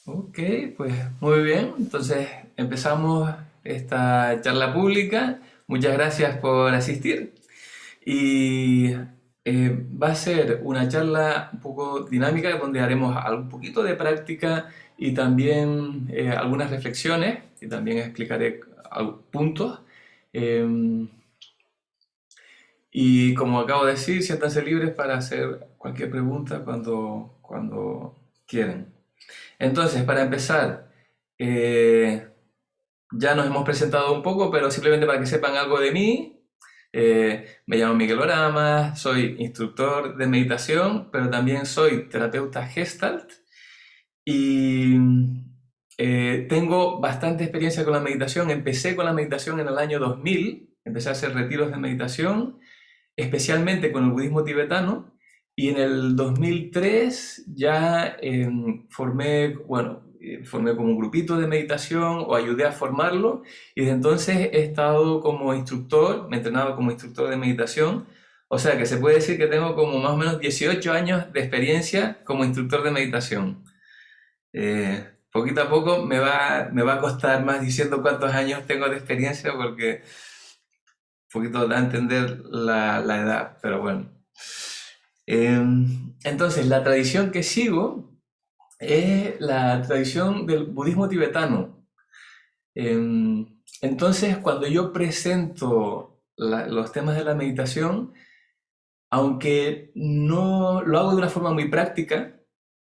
Ok, pues muy bien. Entonces empezamos esta charla pública. Muchas gracias por asistir. Y va a ser una charla un poco dinámica donde haremos un poquito de práctica y también algunas reflexiones y también explicaré puntos. Eh, y como acabo de decir, siéntanse libres para hacer cualquier pregunta cuando quieran. Entonces, para empezar, eh, ya nos hemos presentado un poco, pero simplemente para que sepan algo de mí, me llamo Miguel Orama, soy instructor de meditación, pero también soy terapeuta Gestalt y tengo bastante experiencia con la meditación. Empecé con la meditación en el año 2000, empecé a hacer retiros de meditación, especialmente con el budismo tibetano, y en el 2003 ya formé como un grupito de meditación o ayudé a formarlo, y desde entonces he estado como instructor, me he entrenado como instructor de meditación, o sea que se puede decir que tengo como más o menos 18 años de experiencia como instructor de meditación. Poquito a poco me va a costar más diciendo cuántos años tengo de experiencia porque un poquito da a entender la edad, pero bueno. Entonces, la tradición que sigo es la tradición del budismo tibetano. Entonces, cuando yo presento los temas de la meditación, aunque no lo hago de una forma muy práctica,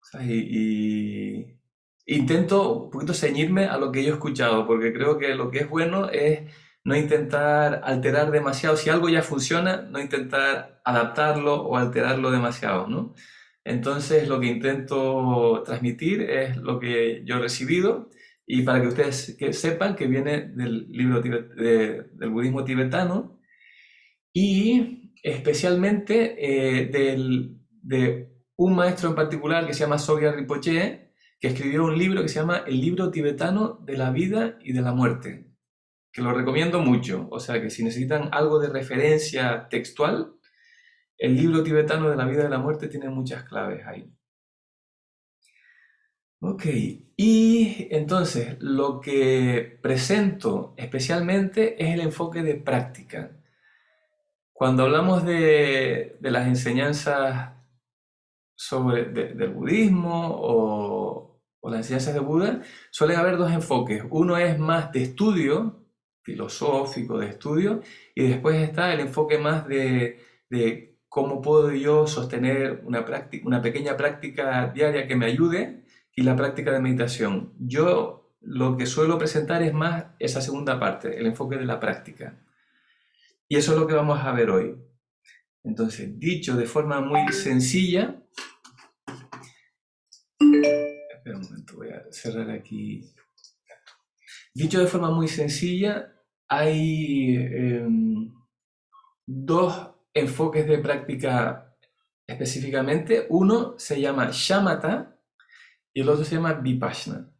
o sea, y intento un poquito ceñirme a lo que yo he escuchado, porque creo que lo que es bueno es no intentar alterar demasiado. Si algo ya funciona, no intentar adaptarlo o alterarlo demasiado, ¿no? Entonces, lo que intento transmitir es lo que yo he recibido y para que ustedes sepan que viene del libro del budismo tibetano y especialmente de un maestro en particular que se llama Sogyal Rinpoche, que escribió un libro que se llama El libro tibetano de la vida y de la muerte, que lo recomiendo mucho. O sea que si necesitan algo de referencia textual, el libro tibetano de la vida y de la muerte tiene muchas claves ahí. Ok, y entonces lo que presento especialmente es el enfoque de práctica. Cuando hablamos de las enseñanzas del budismo o las enseñanzas de Buda, suelen haber dos enfoques. Uno es más de estudio, filosófico, de estudio, y después está el enfoque más de cómo puedo yo sostener una pequeña práctica diaria que me ayude y la práctica de meditación. Yo lo que suelo presentar es más esa segunda parte, el enfoque de la práctica. Y eso es lo que vamos a ver hoy. Entonces, dicho de forma muy sencilla, espera un momento, voy a cerrar aquí. Dicho de forma muy sencilla, hay dos enfoques de práctica específicamente. Uno se llama shamatha y el otro se llama vipassana.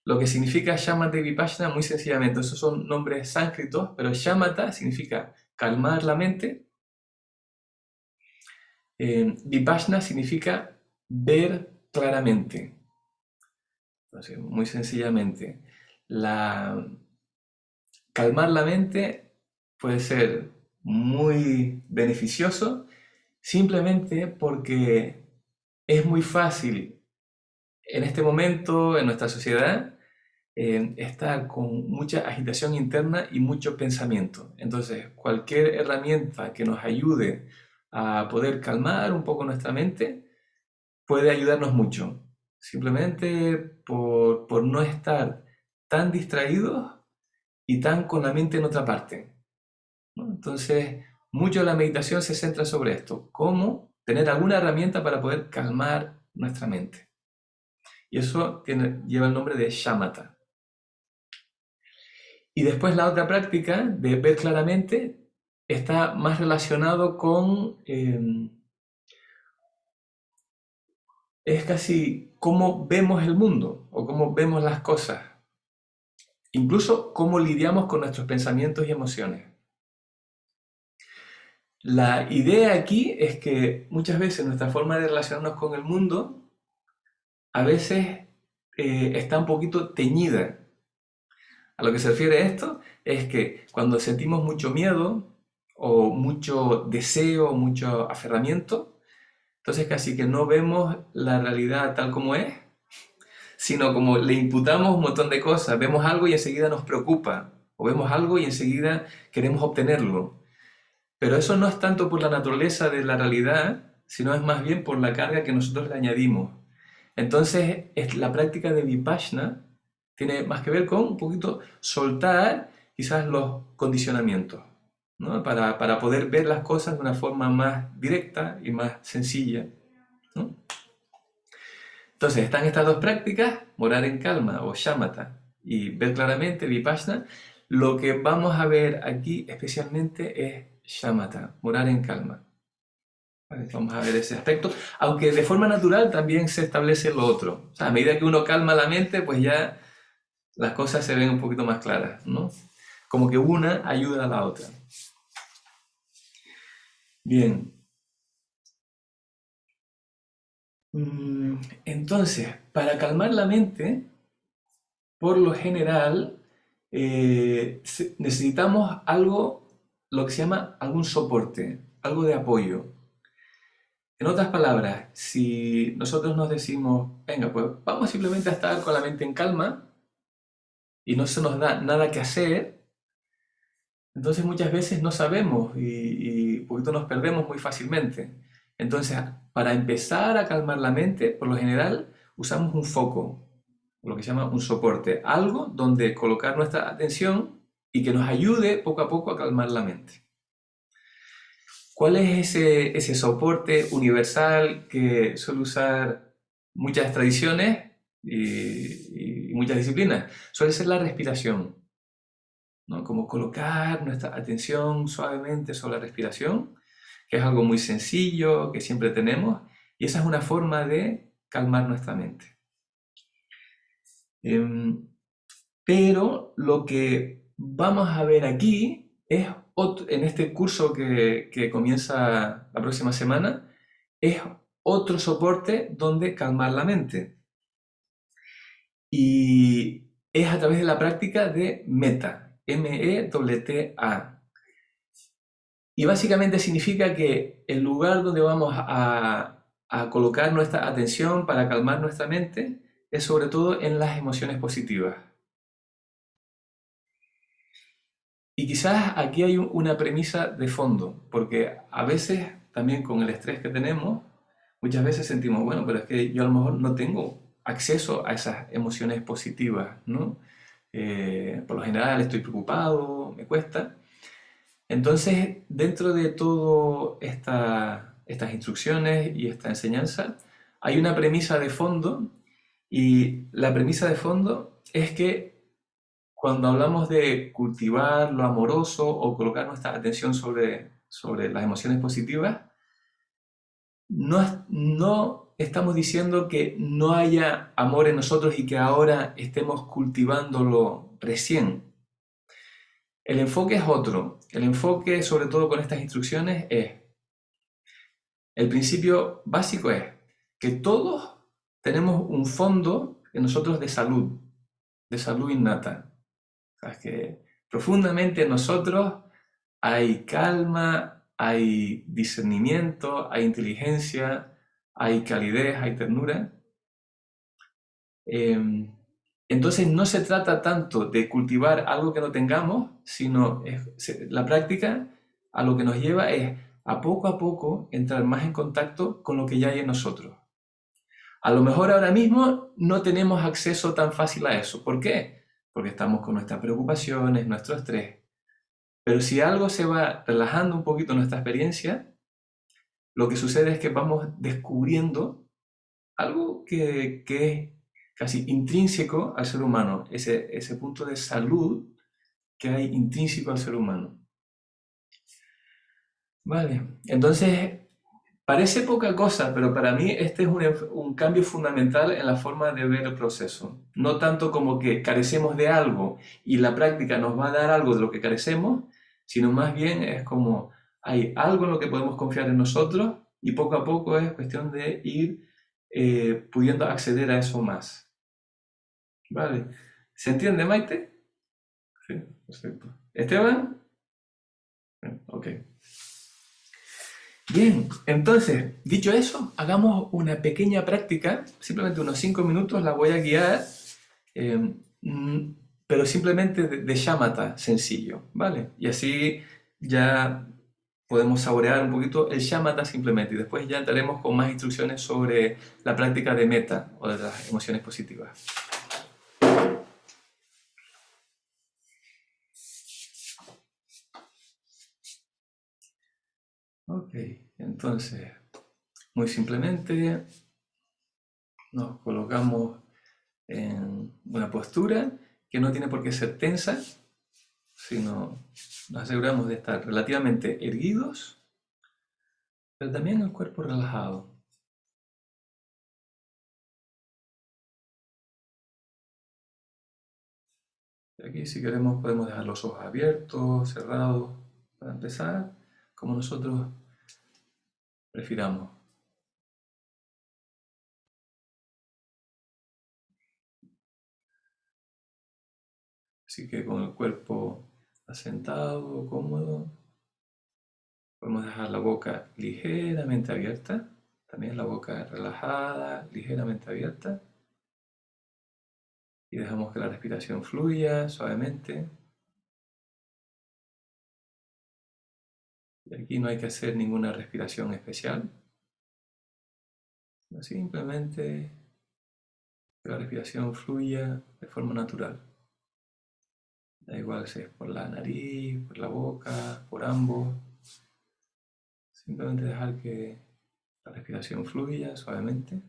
Lo que significa shamatha y vipassana, muy sencillamente, esos son nombres sánscritos, pero shamatha significa calmar la mente. Vipassana significa ver claramente. Entonces, muy sencillamente, calmar la mente puede ser muy beneficioso simplemente porque es muy fácil en este momento, en nuestra sociedad, estar con mucha agitación interna y mucho pensamiento. Entonces, cualquier herramienta que nos ayude a poder calmar un poco nuestra mente puede ayudarnos mucho. Simplemente por no estar tan distraídos y tan con la mente en otra parte, ¿no? Entonces, mucho de la meditación se centra sobre esto, cómo tener alguna herramienta para poder calmar nuestra mente. Y eso lleva el nombre de shamatha. Y después la otra práctica de ver claramente está más relacionado con, es casi cómo vemos el mundo o cómo vemos las cosas, incluso cómo lidiamos con nuestros pensamientos y emociones. La idea aquí es que muchas veces nuestra forma de relacionarnos con el mundo a veces está un poquito teñida. A lo que se refiere esto es que cuando sentimos mucho miedo o mucho deseo, mucho aferramiento, entonces casi que no vemos la realidad tal como es, sino como le imputamos un montón de cosas. Vemos algo y enseguida nos preocupa, o vemos algo y enseguida queremos obtenerlo. Pero eso no es tanto por la naturaleza de la realidad, sino es más bien por la carga que nosotros le añadimos. Entonces, la práctica de Vipassana tiene más que ver con un poquito soltar quizás los condicionamientos, ¿no? Para poder ver las cosas de una forma más directa y más sencilla, ¿no? Entonces, están estas dos prácticas, morar en calma o shamatha y ver claramente Vipassana. Lo que vamos a ver aquí especialmente es shamatha, morar en calma. Vale, vamos a ver ese aspecto, aunque de forma natural también se establece lo otro. O sea, a medida que uno calma la mente, pues ya las cosas se ven un poquito más claras, ¿no? Como que una ayuda a la otra. Bien. Entonces, para calmar la mente, por lo general, necesitamos algo, lo que se llama algún soporte, algo de apoyo. En otras palabras, si nosotros nos decimos, venga, pues vamos simplemente a estar con la mente en calma y no se nos da nada que hacer, entonces muchas veces no sabemos y un poquito nos perdemos muy fácilmente. Entonces, para empezar a calmar la mente, por lo general usamos un foco, lo que se llama un soporte, algo donde colocar nuestra atención y que nos ayude poco a poco a calmar la mente. ¿Cuál es ese soporte universal que suele usar muchas tradiciones y muchas disciplinas? Suele ser la respiración, ¿no? Como colocar nuestra atención suavemente sobre la respiración, que es algo muy sencillo, que siempre tenemos, y esa es una forma de calmar nuestra mente. Pero lo que vamos a ver aquí es, en este curso que comienza la próxima semana, es otro soporte donde calmar la mente. Y es a través de la práctica de metta, M-E-T-T-A. Y básicamente significa que el lugar donde vamos a colocar nuestra atención para calmar nuestra mente es sobre todo en las emociones positivas. Y quizás aquí hay una premisa de fondo, porque a veces también con el estrés que tenemos, muchas veces sentimos, bueno, pero es que yo a lo mejor no tengo acceso a esas emociones positivas, ¿no? Por lo general estoy preocupado, me cuesta. Entonces, dentro de todas estas instrucciones y esta enseñanza, hay una premisa de fondo, y la premisa de fondo es que cuando hablamos de cultivar lo amoroso o colocar nuestra atención sobre las emociones positivas, no estamos diciendo que no haya amor en nosotros y que ahora estemos cultivándolo recién. El enfoque es otro. El enfoque, sobre todo con estas instrucciones, el principio básico es que todos tenemos un fondo en nosotros de salud innata. O sea, que profundamente en nosotros hay calma, hay discernimiento, hay inteligencia, hay calidez, hay ternura. Entonces no se trata tanto de cultivar algo que no tengamos, sino la práctica a lo que nos lleva es a poco entrar más en contacto con lo que ya hay en nosotros. A lo mejor ahora mismo no tenemos acceso tan fácil a eso. ¿Por qué? Porque estamos con nuestras preocupaciones, nuestro estrés. Pero si algo se va relajando un poquito nuestra experiencia, lo que sucede es que vamos descubriendo algo que es casi intrínseco al ser humano, ese punto de salud que hay intrínseco al ser humano. Vale, entonces parece poca cosa, pero para mí este es un cambio fundamental en la forma de ver el proceso. No tanto como que carecemos de algo y la práctica nos va a dar algo de lo que carecemos, sino más bien es como hay algo en lo que podemos confiar en nosotros y poco a poco es cuestión de ir pudiendo acceder a eso más. ¿Vale? ¿Se entiende, Maite? Sí, perfecto. ¿Esteban? Ok. Bien, entonces, dicho eso, hagamos una pequeña práctica, simplemente unos 5 minutos, la voy a guiar, eh, mm, pero simplemente de shamatha, sencillo, ¿vale? Y así ya podemos saborear un poquito el shamatha simplemente, y después ya entraremos con más instrucciones sobre la práctica de metta o de las emociones positivas. Ok, entonces, muy simplemente nos colocamos en una postura que no tiene por qué ser tensa, sino nos aseguramos de estar relativamente erguidos, pero también el cuerpo relajado. Y aquí si queremos podemos dejar los ojos abiertos, cerrados, para empezar, como nosotros prefiramos. Así que con el cuerpo asentado, cómodo, podemos dejar la boca ligeramente abierta, también la boca relajada, ligeramente abierta. Y dejamos que la respiración fluya suavemente. Y aquí no hay que hacer ninguna respiración especial, sino simplemente que la respiración fluya de forma natural. Da igual si es por la nariz, por la boca, por ambos. Simplemente dejar que la respiración fluya suavemente.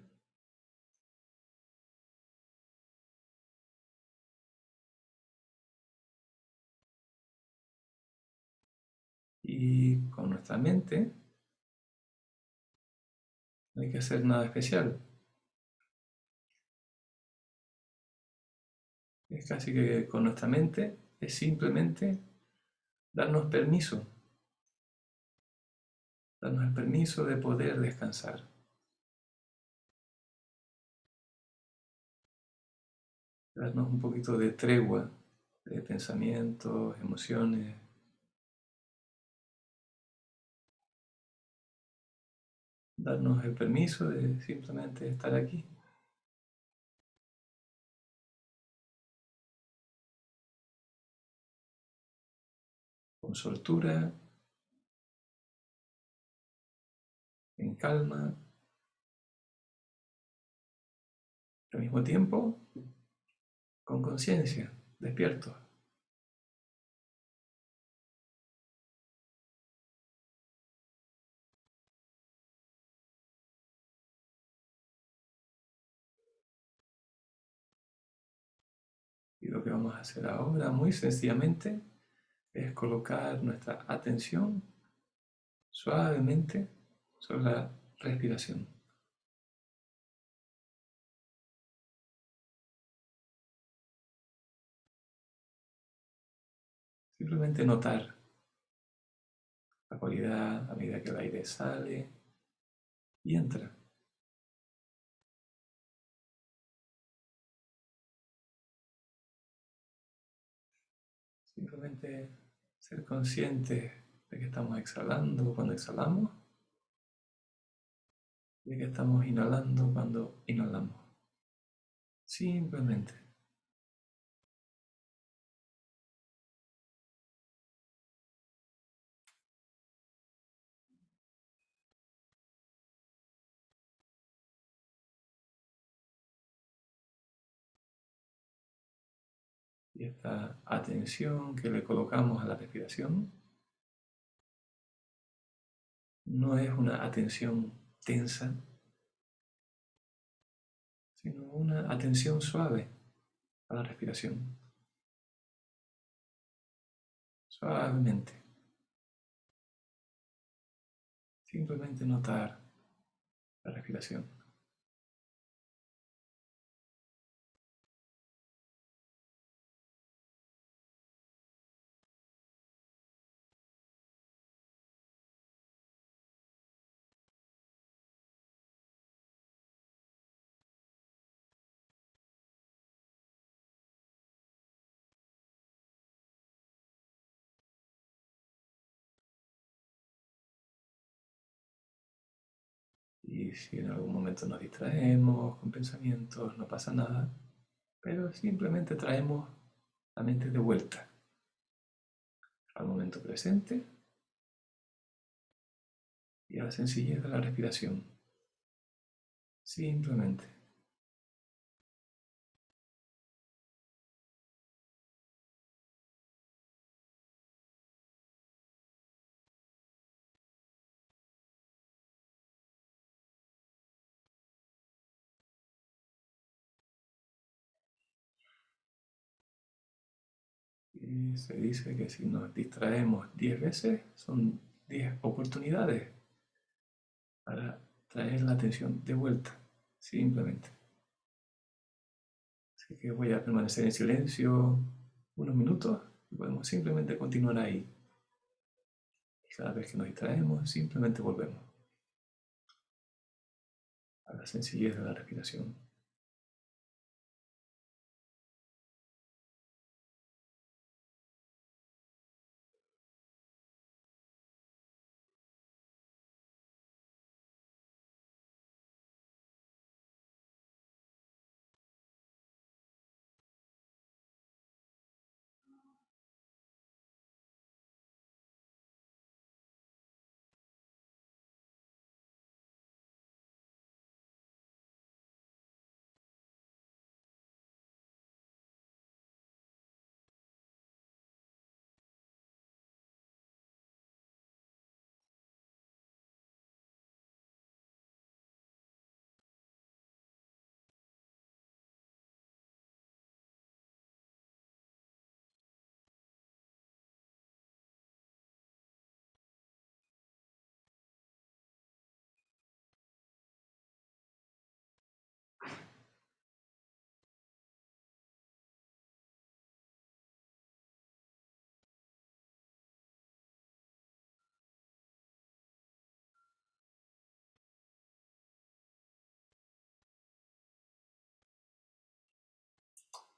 Y con nuestra mente no hay que hacer nada especial. Es casi que con nuestra mente es simplemente darnos el permiso de poder descansar, darnos un poquito de tregua de pensamientos, emociones, darnos el permiso de simplemente estar aquí. Con soltura, en calma, al mismo tiempo con conciencia, despierto. Y lo que vamos a hacer ahora, muy sencillamente, es colocar nuestra atención suavemente sobre la respiración. Simplemente notar la cualidad a medida que el aire sale y entra. Simplemente ser conscientes de que estamos exhalando cuando exhalamos y de que estamos inhalando cuando inhalamos. Simplemente. Y esta atención que le colocamos a la respiración no es una atención tensa, sino una atención suave a la respiración. Suavemente. Simplemente notar la respiración. Y si en algún momento nos distraemos con pensamientos, no pasa nada, pero simplemente traemos la mente de vuelta al momento presente y a la sencillez de la respiración. Simplemente. Y se dice que si nos distraemos 10 veces, son 10 oportunidades para traer la atención de vuelta, simplemente. Así que voy a permanecer en silencio unos minutos y podemos simplemente continuar ahí. Y cada vez que nos distraemos, simplemente volvemos a la sencillez de la respiración.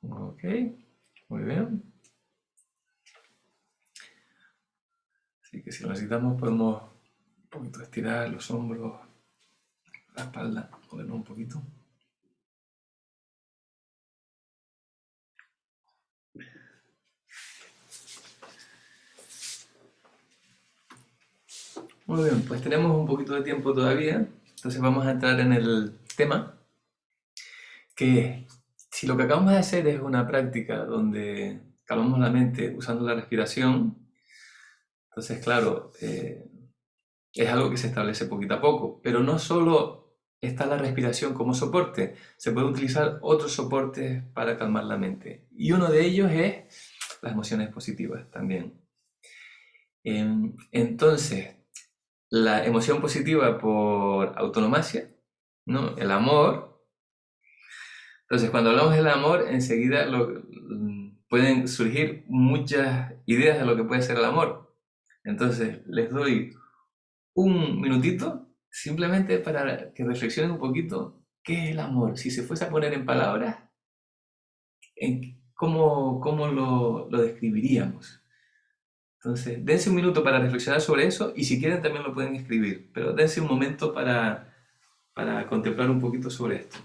Ok, muy bien. Así que si lo necesitamos podemos un poquito estirar los hombros, la espalda, movernos un poquito. Muy bien, pues tenemos un poquito de tiempo todavía, entonces vamos a entrar en el tema, que es, si lo que acabamos de hacer es una práctica donde calmamos la mente usando la respiración, entonces claro, es algo que se establece poquito a poco, pero no solo está la respiración como soporte, se puede utilizar otros soportes para calmar la mente, y uno de ellos es las emociones positivas también. Entonces, la emoción positiva por autonomacia, ¿no? El amor. Entonces, cuando hablamos del amor, enseguida pueden surgir muchas ideas de lo que puede ser el amor. Entonces, les doy un minutito simplemente para que reflexionen un poquito qué es el amor. Si se fuese a poner en palabras, ¿cómo lo describiríamos? Entonces, dense un minuto para reflexionar sobre eso y si quieren también lo pueden escribir, pero dense un momento para contemplar un poquito sobre esto.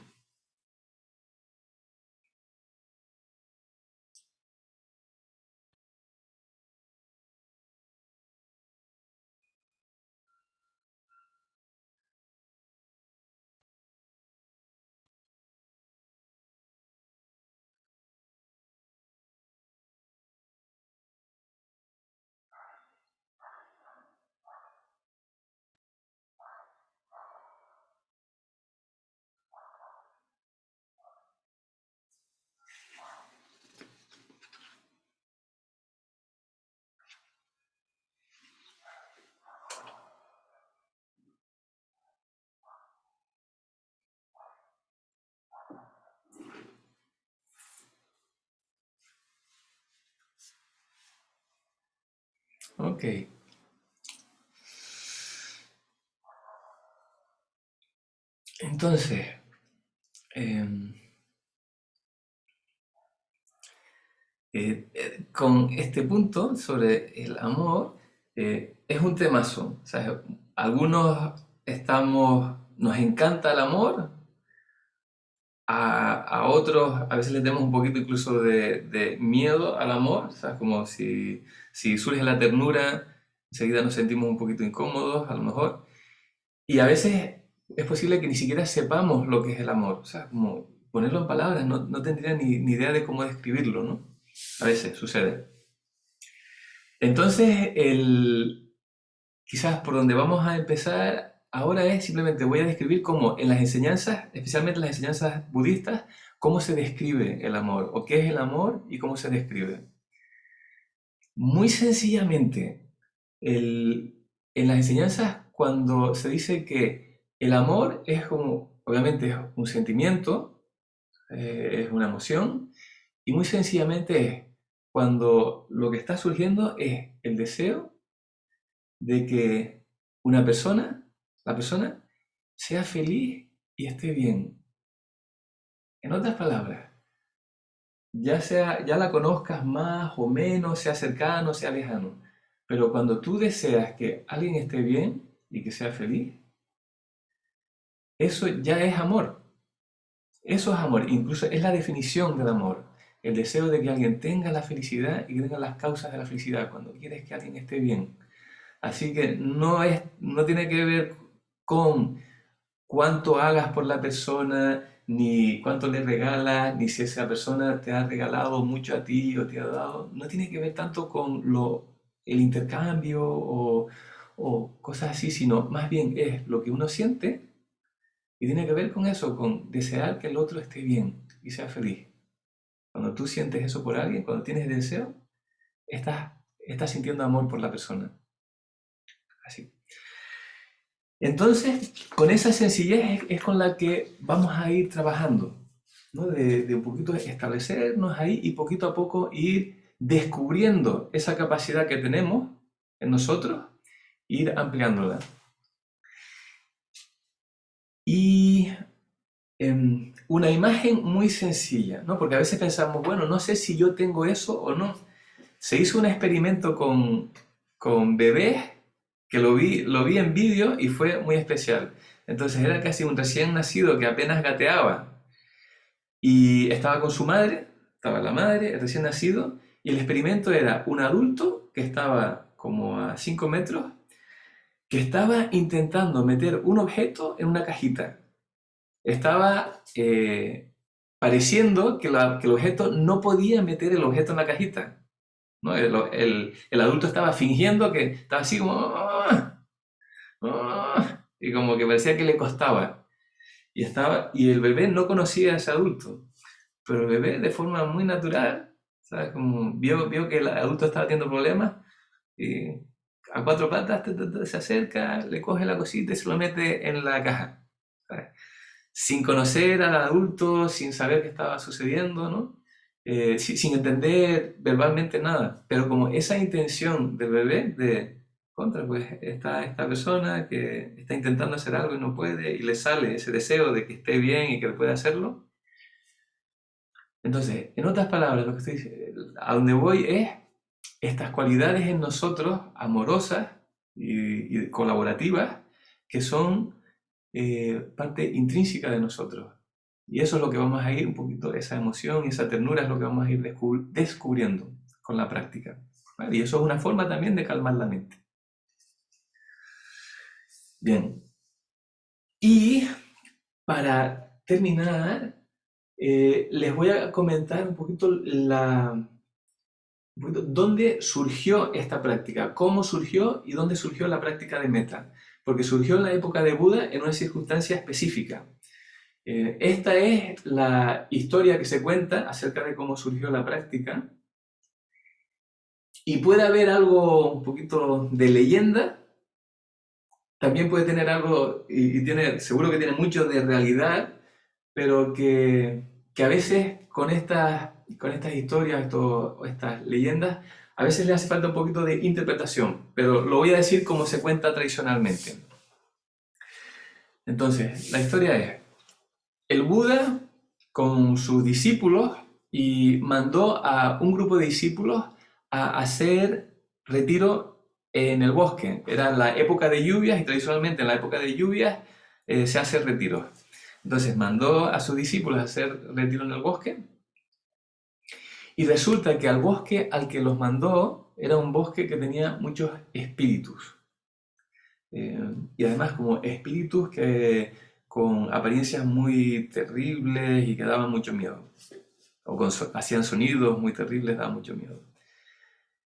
Ok. Entonces, em, con este punto sobre el amor, es un temazo. O sea, algunos estamos nos encanta el amor, a otros a veces les tenemos un poquito incluso de miedo al amor, o sea, como si surge la ternura, enseguida nos sentimos un poquito incómodos a lo mejor, y a veces es posible que ni siquiera sepamos lo que es el amor, o sea, como ponerlo en palabras, no tendría ni idea de cómo describirlo, ¿no? A veces sucede. Entonces, quizás por donde vamos a empezar ahora es simplemente voy a describir cómo en las enseñanzas, especialmente en las enseñanzas budistas, cómo se describe el amor, o qué es el amor y cómo se describe. Muy sencillamente, en las enseñanzas, cuando se dice que el amor es como, obviamente es un sentimiento, es una emoción, y muy sencillamente es cuando lo que está surgiendo es el deseo de que una persona, la persona, sea feliz y esté bien. En otras palabras, ya la conozcas más o menos, sea cercano, sea lejano, pero cuando tú deseas que alguien esté bien y que sea feliz, eso ya es amor. Eso es amor, incluso es la definición del amor. El deseo de que alguien tenga la felicidad y que tenga las causas de la felicidad, cuando quieres que alguien esté bien. Así que no tiene que ver con cuánto hagas por la persona, ni cuánto le regalas, ni si esa persona te ha regalado mucho a ti o te ha dado. No tiene que ver tanto con el intercambio o cosas así, sino más bien es lo que uno siente y tiene que ver con eso, con desear que el otro esté bien y sea feliz. Cuando tú sientes eso por alguien, cuando tienes deseo, estás sintiendo amor por la persona. Así. Entonces, con esa sencillez es con la que vamos a ir trabajando, ¿no? De un poquito establecernos ahí y poquito a poco ir descubriendo esa capacidad que tenemos en nosotros, ir ampliándola. Y una imagen muy sencilla, ¿no? Porque a veces pensamos, bueno, no sé si yo tengo eso o no. Se hizo un experimento con bebés que lo vi en vídeo y fue muy especial. Entonces era casi un recién nacido que apenas gateaba y estaba con su madre, estaba la madre, el recién nacido, y el experimento era un adulto que estaba como a 5 metros, que estaba intentando meter un objeto en una cajita. Estaba pareciendo que el objeto no podía meter el objeto en la cajita, ¿no? El adulto estaba fingiendo que estaba así como... y como que parecía que le costaba. Y el bebé no conocía a ese adulto, pero el bebé de forma muy natural, ¿sabes? Como vio que el adulto estaba teniendo problemas y a 4 patas se acerca, le coge la cosita y se lo mete en la caja, ¿sabes? Sin conocer al adulto, sin saber qué estaba sucediendo, ¿no? Sin entender verbalmente nada, pero como esa intención del bebé de, pues está esta persona que está intentando hacer algo y no puede, y le sale ese deseo de que esté bien y que pueda hacerlo. Entonces, en otras palabras, lo que a donde voy es estas cualidades en nosotros, amorosas y colaborativas, que son parte intrínseca de nosotros. Y eso es lo que vamos a ir un poquito, esa emoción y esa ternura es lo que vamos a ir descubriendo con la práctica. ¿Vale? Y eso es una forma también de calmar la mente. Bien. Y para terminar, les voy a comentar un poquito dónde surgió esta práctica, cómo surgió y dónde surgió la práctica de metta. Porque surgió en la época de Buda en una circunstancia específica. Esta es la historia que se cuenta acerca de cómo surgió la práctica. Y puede haber algo un poquito de leyenda, también puede tener algo, seguro que tiene mucho de realidad, pero que a veces con estas historias, estas leyendas, a veces le hace falta un poquito de interpretación, pero lo voy a decir como se cuenta tradicionalmente. Entonces, la historia es, el Buda con sus discípulos y mandó a un grupo de discípulos a hacer retiro en el bosque. Era la época de lluvias y tradicionalmente en la época de lluvias se hace retiros. Entonces mandó a sus discípulos a hacer retiro en el bosque y resulta que al bosque al que los mandó era un bosque que tenía muchos espíritus. Y además como espíritus que con apariencias muy terribles y que daban mucho miedo. O hacían sonidos muy terribles, daban mucho miedo.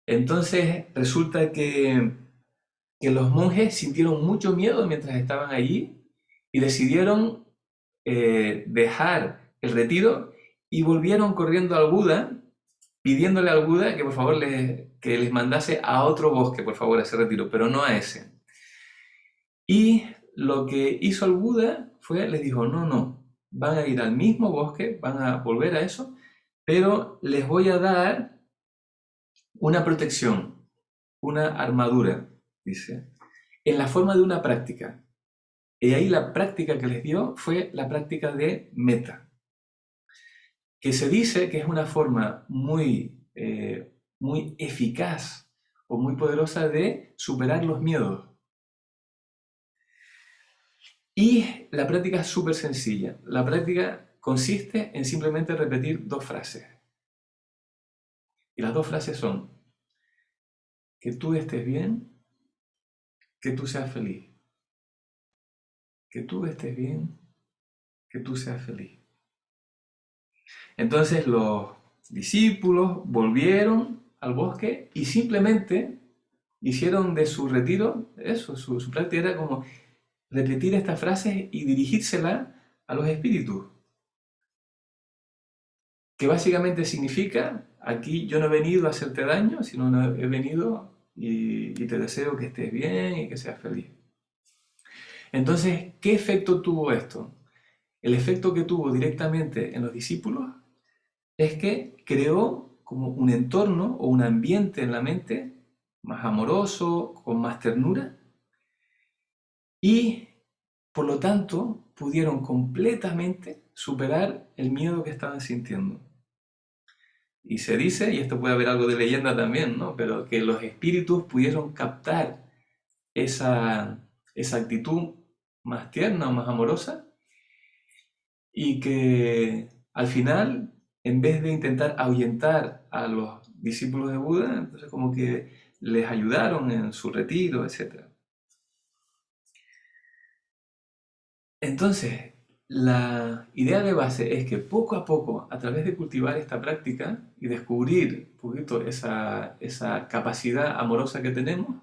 Entonces resulta que los monjes sintieron mucho miedo mientras estaban allí y decidieron dejar el retiro y volvieron corriendo al Buda, pidiéndole al Buda que por favor que les mandase a otro bosque, por favor, a ese retiro, pero no a ese. Y lo que hizo el Buda fue, les dijo, no, no, van a ir al mismo bosque, van a volver a eso, pero les voy a dar una protección, una armadura, dice, en la forma de una práctica. Y ahí la práctica que les dio fue la práctica de metta, que se dice que es una forma muy eficaz o muy poderosa de superar los miedos. Y la práctica es súper sencilla. La práctica consiste en simplemente repetir dos frases. Y las dos frases son, que tú estés bien, que tú seas feliz. Que tú estés bien, que tú seas feliz. Entonces los discípulos volvieron al bosque y simplemente hicieron de su retiro eso, su práctica era como repetir estas frases y dirigírsela a los espíritus. Que básicamente significa, aquí yo no he venido a hacerte daño, sino he venido y te deseo que estés bien y que seas feliz. Entonces, ¿qué efecto tuvo esto? El efecto que tuvo directamente en los discípulos es que creó como un entorno o un ambiente en la mente más amoroso, con más ternura, y por lo tanto pudieron completamente superar el miedo que estaban sintiendo. Y se dice, y esto puede haber algo de leyenda también, ¿no? Pero que los espíritus pudieron captar esa actitud más tierna o más amorosa y que al final, en vez de intentar ahuyentar a los discípulos de Buda, entonces como que les ayudaron en su retiro, etc. Entonces, la idea de base es que poco a poco, a través de cultivar esta práctica y descubrir un poquito esa capacidad amorosa que tenemos,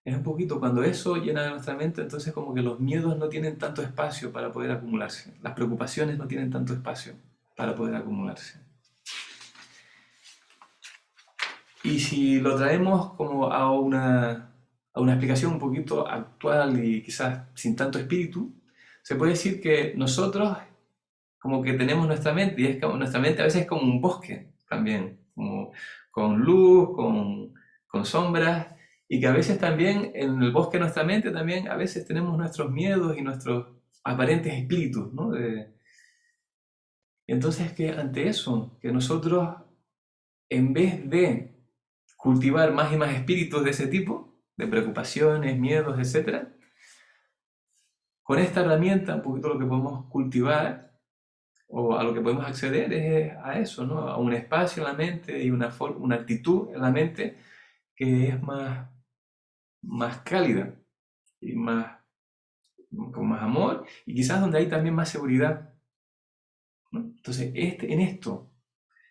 es un poquito cuando eso llena de nuestra mente, entonces como que los miedos no tienen tanto espacio para poder acumularse, las preocupaciones no tienen tanto espacio para poder acumularse. Y si lo traemos como a una explicación un poquito actual y quizás sin tanto espíritu, se puede decir que nosotros como que tenemos nuestra mente, y es como, nuestra mente a veces es como un bosque también, como con luz, con sombras, y que a veces también en el bosque de nuestra mente también a veces tenemos nuestros miedos y nuestros aparentes espíritus, ¿no? Entonces que ante eso, que nosotros en vez de cultivar más y más espíritus de ese tipo, de preocupaciones, miedos, etc., con esta herramienta un poquito lo que podemos cultivar o a lo que podemos acceder es a eso, ¿no? A un espacio en la mente y una actitud en la mente que es más cálida y con más amor y quizás donde hay también más seguridad, ¿no? Entonces,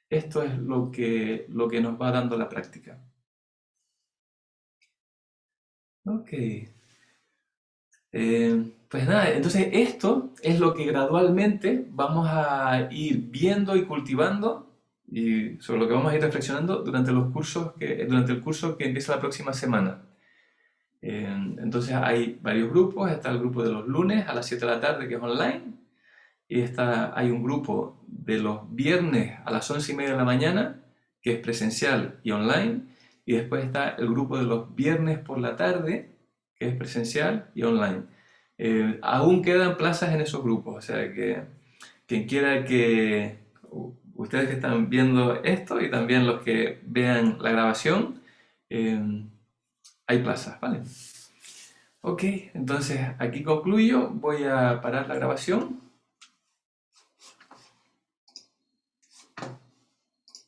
esto es lo que nos va dando la práctica. Ok. Pues nada, entonces esto es lo que gradualmente vamos a ir viendo y cultivando y sobre lo que vamos a ir reflexionando durante durante el curso que empieza la próxima semana. Entonces hay varios grupos, está el grupo de los lunes a las 7 de la tarde que es online y hay un grupo de los viernes a las 11:30 de la mañana que es presencial y online y después está el grupo de los viernes por la tarde que es presencial y online. Aún quedan plazas en esos grupos, o sea que quien quiera que ustedes que están viendo esto y también los que vean la grabación, hay plazas, ¿vale? Ok, entonces aquí concluyo, voy a parar la grabación